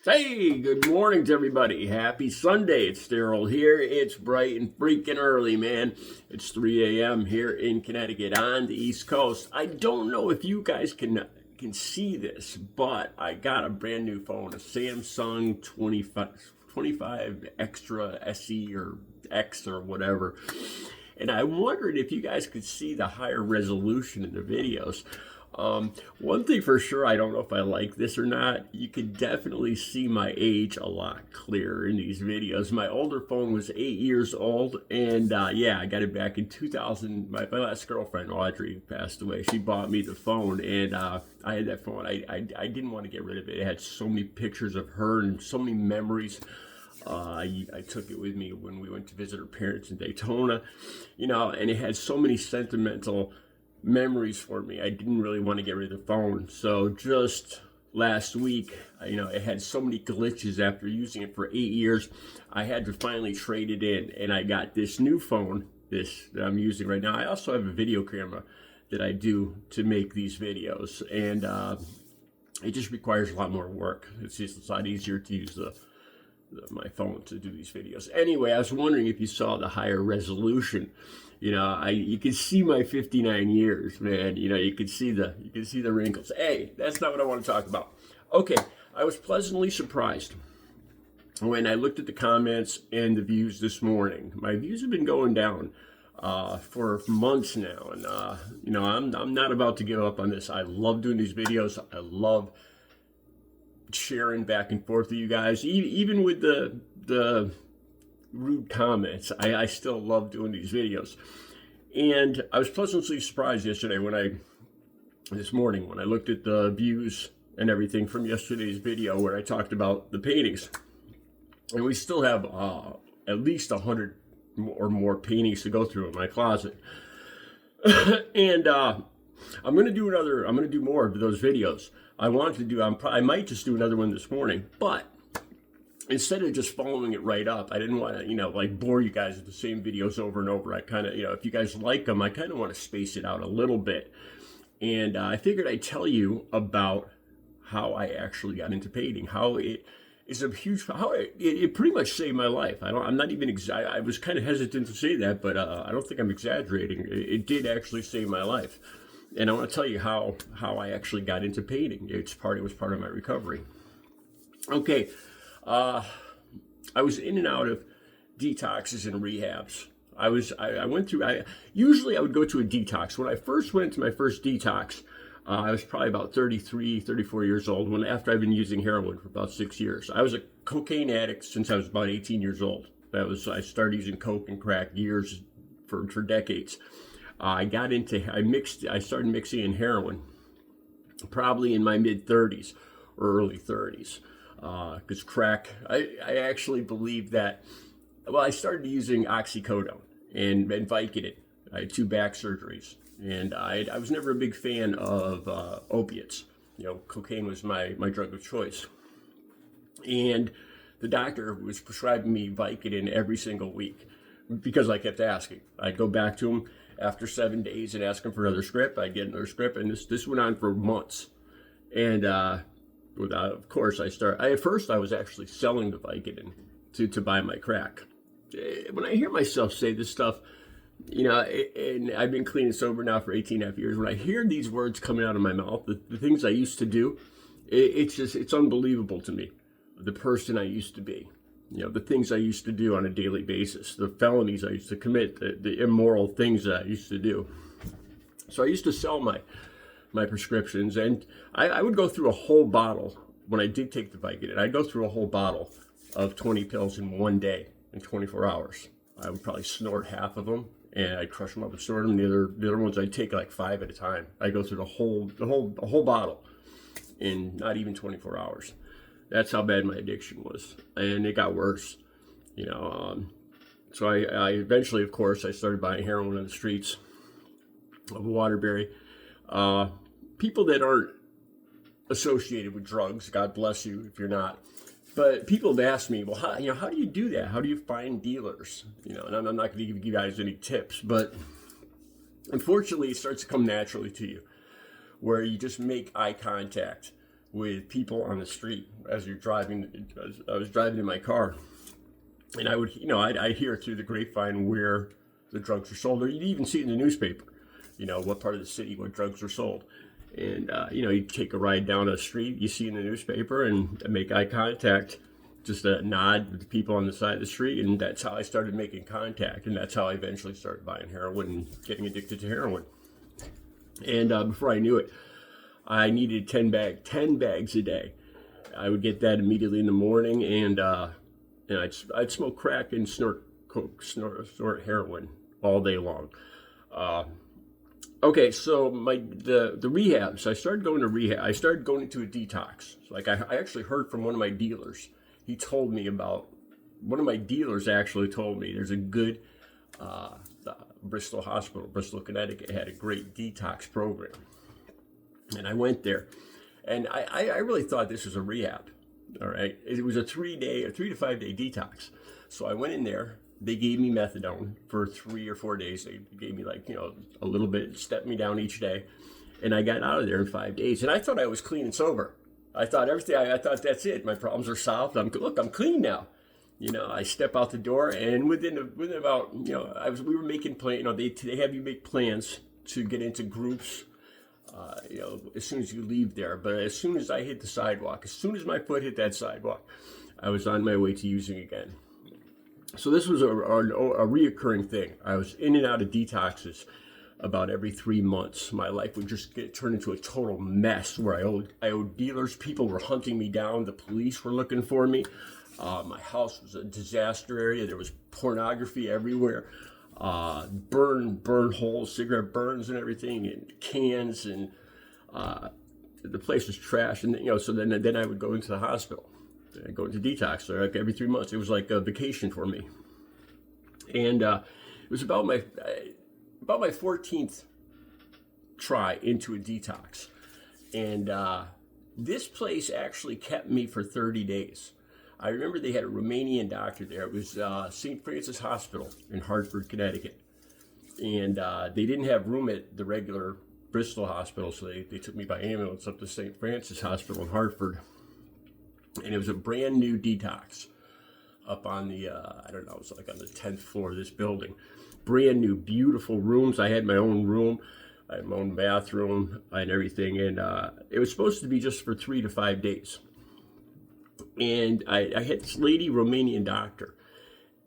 Hey, good morning to everybody. Happy Sunday. It's Daryl here. It's bright and freaking early, man. It's 3 a.m. here in Connecticut on the East Coast. I don't know if you guys can see this, but I got a brand new phone, a Samsung 25 Extra SE or X or whatever. And I wondered if you guys could see the higher resolution in the videos. One thing for sure, I don't know if I like this or not. You can definitely see my age a lot clearer in these videos. My older phone was 8 years old, and yeah, I got it back in 2000. My last girlfriend, Audrey, passed away. She bought me the phone, and I had that phone. I didn't want to get rid of it. It had so many pictures of her and so many memories. I took it with me when we went to visit her parents in Daytona, and it had so many sentimental memories for me. I didn't really want to get rid of the phone. So just last week, it had so many glitches after using it for 8 years. I had to finally trade it in, and I got this new phone, this that I'm using right now. I also have a video camera that I do to make these videos, and it just requires a lot more work. It's a lot easier to use my phone to do these videos. Anyway, I was wondering if you saw the higher resolution. You can see my 59 years, man. You can see the wrinkles. Hey, that's not what I want to talk about. Okay, I was pleasantly surprised when I looked at the comments and the views this morning. My views have been going down for months now, and I'm not about to give up on this. I love doing these videos. I love sharing back and forth with you guys, even with the rude comments. I still love doing these videos. And I was pleasantly surprised this morning when I looked at the views and everything from yesterday's video where I talked about the paintings. And we still have at least 100 or more paintings to go through in my closet. And I'm going to do more of those videos. I might just do another one this morning, but instead of just following it right up, I didn't want to, bore you guys with the same videos over and over. I kind of, if you guys like them, I kind of want to space it out a little bit. And I figured I'd tell you about how I actually got into painting, how it pretty much saved my life. I was kind of hesitant to say that, but I don't think I'm exaggerating. It did actually save my life. And I want to tell you how I actually got into painting. It was part of my recovery. Okay. I was in and out of detoxes and rehabs. Usually I would go to a detox. When I first went to my first detox, I was probably about 33, 34 years old after I've been using heroin for about 6 years. I was a cocaine addict since I was about 18 years old. I started using coke and crack for decades. I started mixing in heroin probably in my mid 30s or early 30s. Because crack, I actually believe that, I started using oxycodone and Vicodin. I had 2 back surgeries, and I was never a big fan of opiates. Cocaine was my drug of choice. And the doctor was prescribing me Vicodin every single week because I kept asking. I'd go back to him after 7 days and ask him for another script. I'd get another script, and this went on for months. And of course, at first I was actually selling the Vicodin to buy my crack. When I hear myself say this stuff, and I've been clean and sober now for 18 and a half years, when I hear these words coming out of my mouth, the things I used to do, it's unbelievable to me. The person I used to be, the things I used to do on a daily basis, the felonies I used to commit, the immoral things that I used to do. So I used to sell my prescriptions, and I would go through a whole bottle. When I did take the Vicodin, I'd go through a whole bottle of 20 pills in one day in 24 hours. I would probably snort half of them, and I'd crush them up and snort them. The other ones I'd take like 5 at a time. I'd go through the whole bottle in not even 24 hours. That's how bad my addiction was, and it got worse. So I eventually, of course, I started buying heroin on the streets of Waterbury. People that aren't associated with drugs, God bless you if you're not. But people have asked me, well, how do you do that? How do you find dealers? And I'm not going to give you guys any tips, but unfortunately, it starts to come naturally to you, where you just make eye contact with people on the street, as you're driving. I was driving in my car, and I would, I'd hear through the grapevine where the drugs are sold, or you'd even see it in the newspaper, what part of the city where drugs are sold. And, you take a ride down a street, you see in the newspaper, and make eye contact, just a nod with the people on the side of the street. And that's how I started making contact. And that's how I eventually started buying heroin and getting addicted to heroin. And before I knew it, I needed 10 bags a day. I would get that immediately in the morning, and I'd smoke crack and snort coke, snort heroin all day long. Okay, so the rehabs. I started going to rehab. I started going into a detox. Like I actually heard from one of my dealers. He told me about one of my dealers actually told me there's a good the Bristol Hospital, Bristol, Connecticut had a great detox program, and I went there, and I really thought this was a rehab. All right, it was a 3 to 5 day detox. So I went in there. They gave me methadone for 3 or 4 days. They gave me a little bit, stepped me down each day. And I got out of there in 5 days. And I thought I was clean and sober. I thought I thought that's it. My problems are solved. I'm clean now. I step out the door, and within about, we were making plans. They have you make plans to get into groups, as soon as you leave there. But as soon as I hit the sidewalk, as soon as my foot hit that sidewalk, I was on my way to using again. So this was a reoccurring thing. I was in and out of detoxes about every 3 months. My life would just turn into a total mess where I owed dealers. People were hunting me down. The police were looking for me. My house was a disaster area. There was pornography everywhere. Burn holes, cigarette burns and everything, and cans, and the place was trash. And so then I would go into the hospital. I go into detox. So like every 3 months, it was like a vacation for me. And it was about my 14th try into a detox, and this place actually kept me for 30 days. I remember they had a Romanian doctor there. It was St. Francis Hospital in Hartford, Connecticut, and they didn't have room at the regular Bristol hospital, so they took me by ambulance up to St. Francis Hospital in Hartford. And it was a brand new detox up on the, it was like on the 10th floor of this building. Brand new, beautiful rooms. I had my own room. I had my own bathroom and everything. And it was supposed to be just for 3 to 5 days. And I had this lady, Romanian doctor,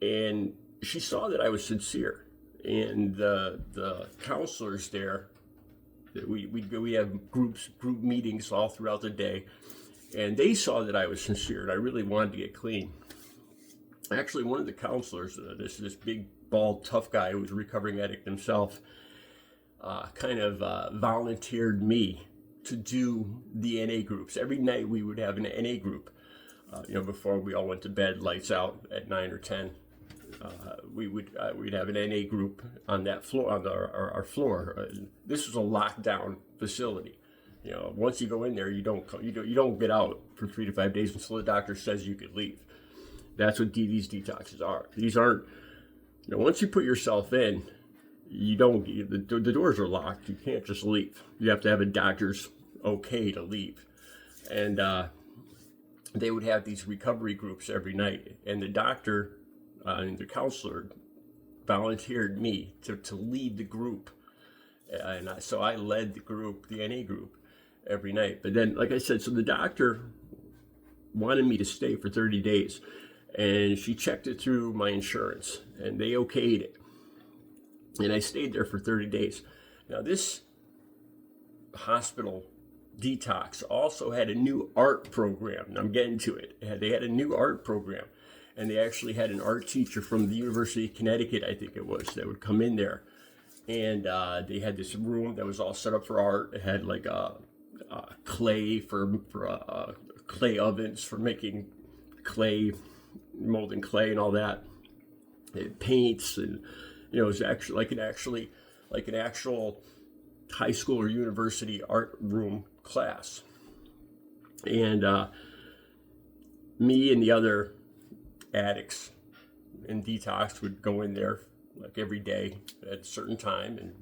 and she saw that I was sincere. And the counselors there, we have group meetings all throughout the day. And they saw that I was sincere and I really wanted to get clean. Actually, one of the counselors, this big, bald, tough guy who was a recovering addict himself, volunteered me to do the NA groups. Every night we would have an NA group. Before we all went to bed, lights out at 9 or 10. We'd have an NA group on that floor, on our floor. This was a lockdown facility. Once you go in there, you don't get out for 3 to 5 days until the doctor says you could leave. That's what these detoxes are. These aren't, once you put yourself in, the doors are locked. You can't just leave. You have to have a doctor's okay to leave. And they would have these recovery groups every night. And the doctor and the counselor volunteered me to lead the group. And so I led the group, the NA group, every night. But then, like I said, so the doctor wanted me to stay for 30 days. And she checked it through my insurance, and they okayed it. And I stayed there for 30 days. Now, this hospital detox also had a new art program. And I'm getting to it. They had a new art program. And they actually had an art teacher from the University of Connecticut, I think it was, that would come in there. And they had this room that was all set up for art. It had like clay for clay ovens for making clay, molding clay and all that. It paints, and it was actually like an actual high school or university art room class. And me and the other addicts in detox would go in there like every day at a certain time and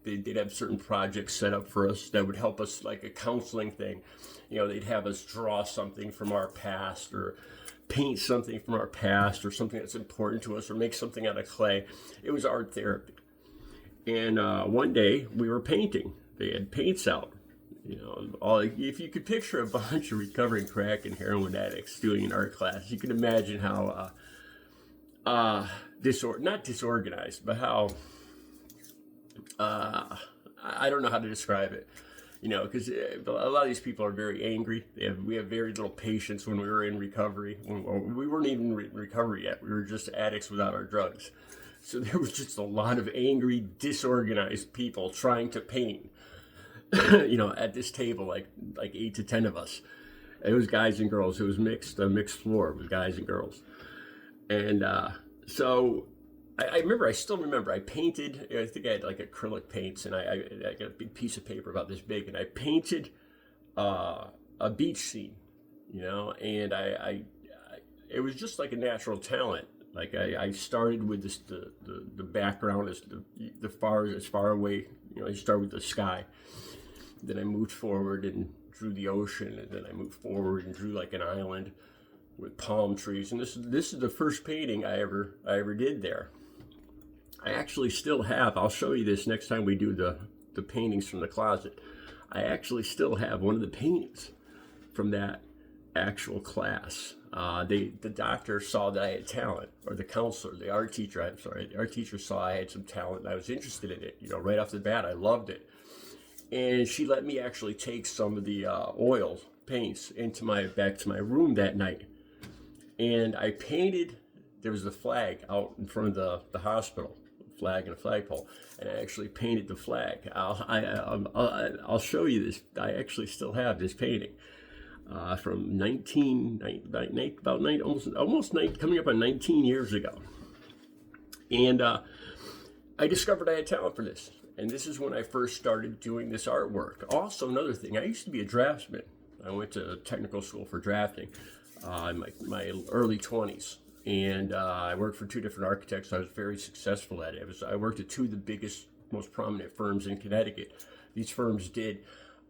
they'd have certain projects set up for us that would help us, like a counseling thing. They'd have us draw something from our past, or paint something from our past, or something that's important to us, or make something out of clay. It was art therapy. And one day we were painting. They had paints out. If you could picture a bunch of recovering crack and heroin addicts doing an art class, you can imagine how not disorganized, but how I don't know how to describe it. Because a lot of these people are very angry. We have very little patience when we were in recovery. We weren't even in recovery yet. We were just addicts without our drugs. So there was just a lot of angry, disorganized people trying to paint, at this table, like 8 to 10 of us. It was guys and girls. It was a mixed floor with guys and girls. And so I still remember, I painted, I think I had like acrylic paints, and I got a big piece of paper about this big, and I painted a beach scene, and it was just like a natural talent. Like I started with this, the background is as far away, I start with the sky. Then I moved forward and drew the ocean, and then I moved forward and drew like an island with palm trees. And this is the first painting I ever did there. I actually still have, I'll show you this next time we do the paintings from the closet. I actually still have one of the paintings from that actual class. The doctor saw that I had talent, or the counselor, the art teacher saw I had some talent, and I was interested in it. Right off the bat, I loved it. And she let me actually take some of the oil paints back to my room that night. And I painted, there was a flag out in front of the hospital, flag and a flagpole, and I actually painted the flag. I'll show you this. I actually still have this painting from coming up on 19 years ago. And I discovered I had talent for this. And this is when I first started doing this artwork. Also, another thing, I used to be a draftsman. I went to technical school for drafting in my early 20s. And I worked for 2 different architects. I was very successful at it. I worked at 2 of the biggest, most prominent firms in Connecticut. These firms did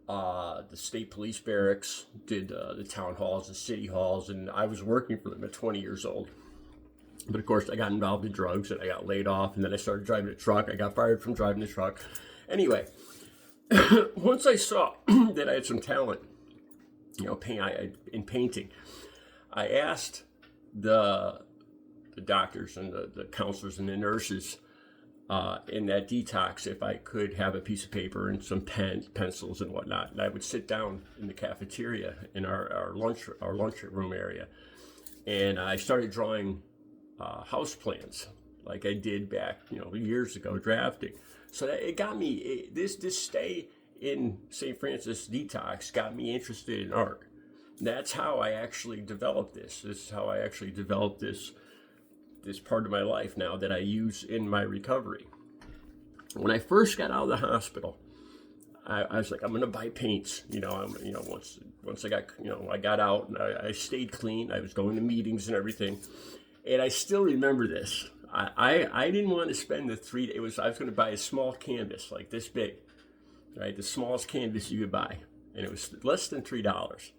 the state police barracks, did the town halls, the city halls, and I was working for them at 20 years old. But of course, I got involved in drugs, and I got laid off, and then I started driving a truck. I got fired from driving the truck. Anyway, once I saw that I had some talent, in painting, I asked the doctors and the counselors and the nurses in that detox if I could have a piece of paper and some pencils and whatnot. And I would sit down in the cafeteria in our lunchroom area, and I started drawing house plans like I did back years ago drafting. So that it got me, this stay in St. Francis detox got me interested in art. That's how I actually developed this. This is how I actually developed this part of my life now that I use in my recovery. When I first got out of the hospital, I was like, I'm gonna buy paints. Once I got I got out, and I stayed clean. I was going to meetings and everything, and I still remember this. I didn't want to spend the I was going to buy a small canvas like this big, right? The smallest canvas you could buy, and it was less than $3.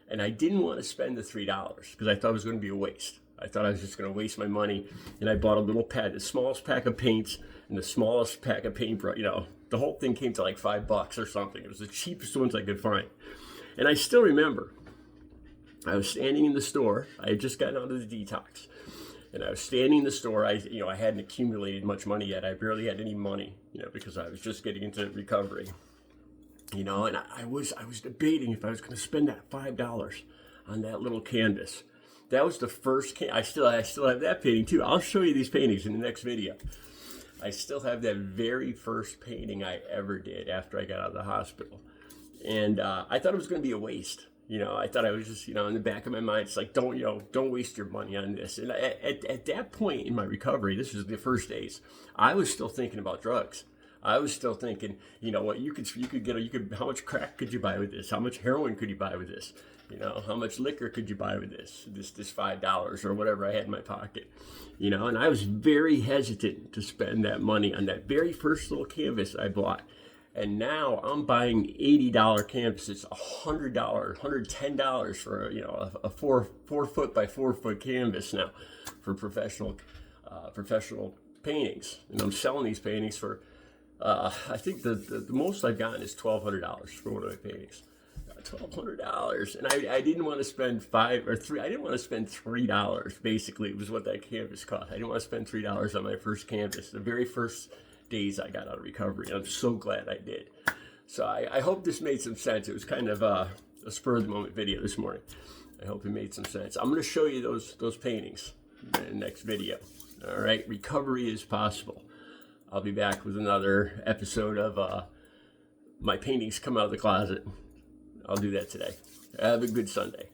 And I didn't want to spend the $3 because I thought it was going to be a waste. I thought I was just going to waste my money, and I bought a little pad, the smallest pack of paints and the smallest pack of paintbrush. The whole thing came to like $5 or something. It was the cheapest ones I could find. And I still remember, I was standing in the store. I had just gotten out of the detox, and I was standing in the store. I hadn't accumulated much money yet. I barely had any money, because I was just getting into recovery. And I was debating if I was going to spend that $5 on that little canvas. That was the first I still have that painting too. I'll show you these paintings in the next video. I still have that very first painting I ever did after I got out of the hospital. And I thought it was going to be a waste. I thought I was just, in the back of my mind, it's like, don't waste your money on this. And at that point in my recovery, this was the first days, I was still thinking about drugs. I was still thinking, what how much crack could you buy with this? How much heroin could you buy with this? You know, how much liquor could you buy with this $5 or whatever I had in my pocket? You know, and I was very hesitant to spend that money on that very first little canvas I bought. And now I'm buying $80 canvases, $100, $110 for a 4 foot by 4 foot canvas now for professional paintings. And I'm selling these paintings for I think the most I've gotten is $1,200 for one of my paintings. $1,200, and I didn't want to spend I didn't want to spend $3. Basically, it was what that canvas cost. I didn't want to spend $3 on my first canvas. The very first days I got out of recovery. I'm so glad I did. So I hope this made some sense. It was kind of a spur of the moment video this morning. I hope it made some sense. I'm going to show you those paintings in the next video. All right, recovery is possible. I'll be back with another episode of my paintings come out of the closet. I'll do that today. Have a good Sunday.